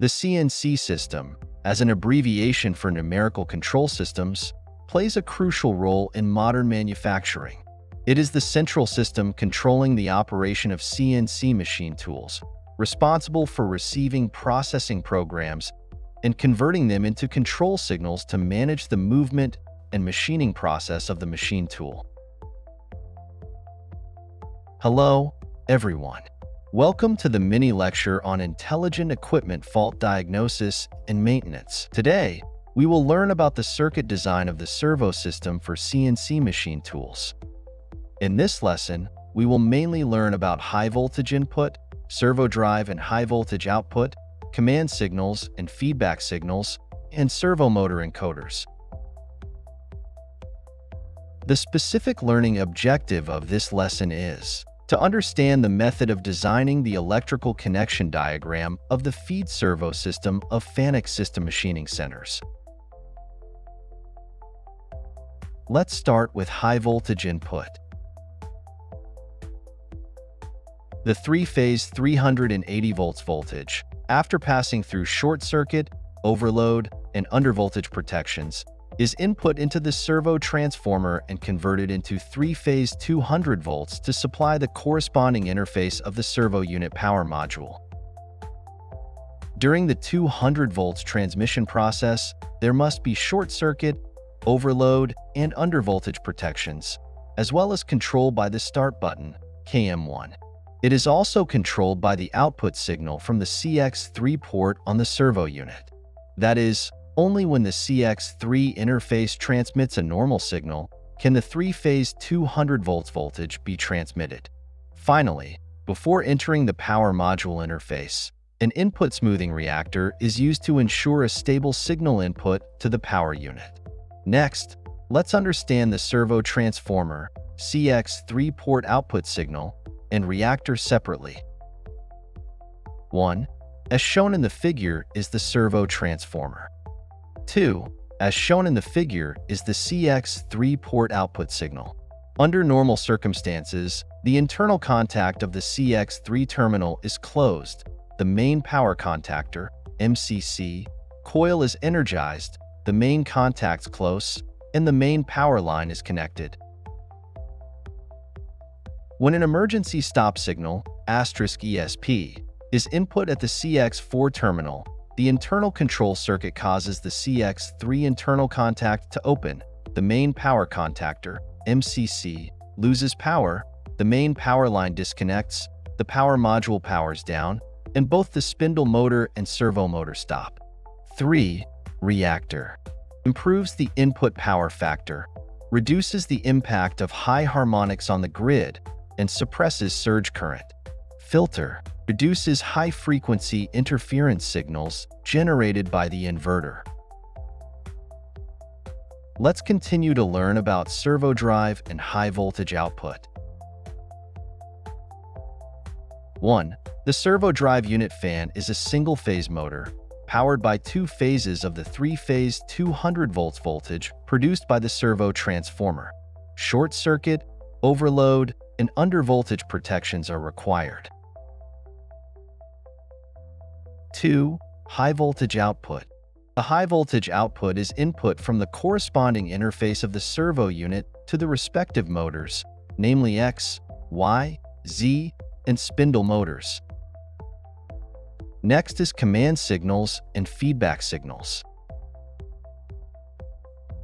The CNC system, as an abbreviation for numerical control systems, plays a crucial role in modern manufacturing. It is the central system controlling the operation of CNC machine tools, responsible for receiving processing programs and converting them into control signals to manage the movement and machining process of the machine tool. Hello, everyone. Welcome to the mini lecture on intelligent equipment fault diagnosis and maintenance. Today, we will learn about the circuit design of the servo system for CNC machine tools. In this lesson, we will mainly learn about high voltage input, servo drive and high voltage output, command signals and feedback signals, and servo motor encoders. The specific learning objective of this lesson is to understand the method of designing the electrical connection diagram of the feed servo system of FANUC system machining centers. Let's start with high voltage input. The three-phase 380 volts voltage, after passing through short circuit, overload, and undervoltage protections, is input into the servo transformer and converted into three-phase 200 volts to supply the corresponding interface of the servo unit power module. During the 200 volts transmission process, there must be short circuit, overload, and undervoltage protections, as well as control by the start button, KM1. It is also controlled by the output signal from the CX3 port on the servo unit. That is, only when the CX3 interface transmits a normal signal can the three-phase 200 volts voltage be transmitted. Finally, before entering the power module interface, an input smoothing reactor is used to ensure a stable signal input to the power unit. Next, let's understand the servo transformer, CX3 port output signal, and reactor separately. 1. As shown in the figure is the servo transformer. 2. As shown in the figure is the CX3 port output signal. Under normal circumstances, the internal contact of the CX3 terminal is closed, the main power contactor, MCC, coil is energized, the main contacts close, and the main power line is connected. When an emergency stop signal, *ESP, is input at the CX4 terminal, the internal control circuit causes the CX3 internal contact to open, the main power contactor, MCC, loses power, the main power line disconnects, the power module powers down, and both the spindle motor and servo motor stop. 3. Reactor. Improves the input power factor, reduces the impact of high harmonics on the grid, and suppresses surge current. Filter. Reduces high-frequency interference signals generated by the inverter. Let's continue to learn about servo drive and high-voltage output. 1. The servo drive unit fan is a single-phase motor, powered by two phases of the three-phase 200 volts voltage produced by the servo transformer. Short circuit, overload, and undervoltage protections are required. 2. High voltage output. The high voltage output is input from the corresponding interface of the servo unit to the respective motors, namely X, Y, Z, and spindle motors. Next is command signals and feedback signals.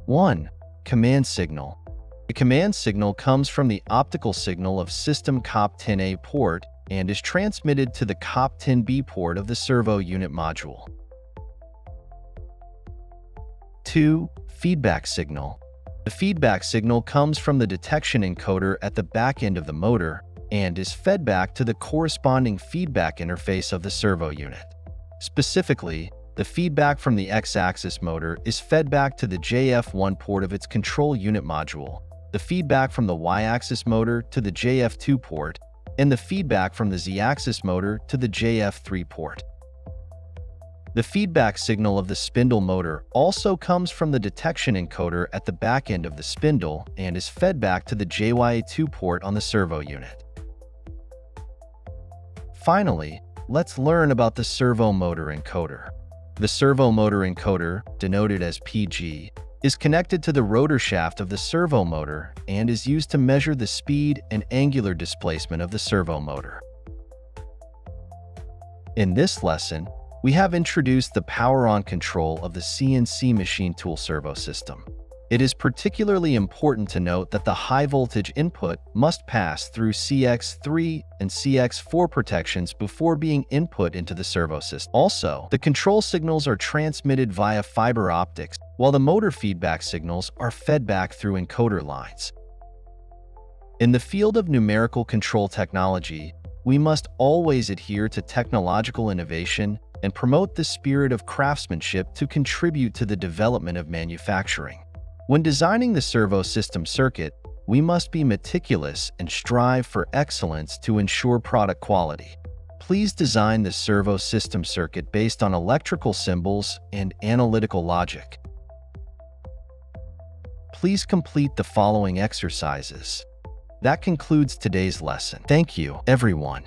1. Command signal. The command signal comes from the optical signal of system COP10A port and is transmitted to the COP10B port of the servo unit module. 2. Feedback signal. The feedback signal comes from the detection encoder at the back end of the motor and is fed back to the corresponding feedback interface of the servo unit. Specifically, the feedback from the X-axis motor is fed back to the JF1 port of its control unit module, the feedback from the Y-axis motor to the JF2 port, and the feedback from the Z-axis motor to the JF3 port. The feedback signal of the spindle motor also comes from the detection encoder at the back end of the spindle and is fed back to the JY2 port on the servo unit. Finally, let's learn about the servo motor encoder. The servo motor encoder, denoted as PG, is connected to the rotor shaft of the servo motor and is used to measure the speed and angular displacement of the servo motor. In this lesson, we have introduced the power-on control of the CNC machine tool servo system. It is particularly important to note that the high-voltage input must pass through CX3 and CX4 protections before being input into the servo system. Also, the control signals are transmitted via fiber optics, while the motor feedback signals are fed back through encoder lines. In the field of numerical control technology, we must always adhere to technological innovation and promote the spirit of craftsmanship to contribute to the development of manufacturing. When designing the servo system circuit, we must be meticulous and strive for excellence to ensure product quality. Please design the servo system circuit based on electrical symbols and analytical logic. Please complete the following exercises. That concludes today's lesson. Thank you, everyone.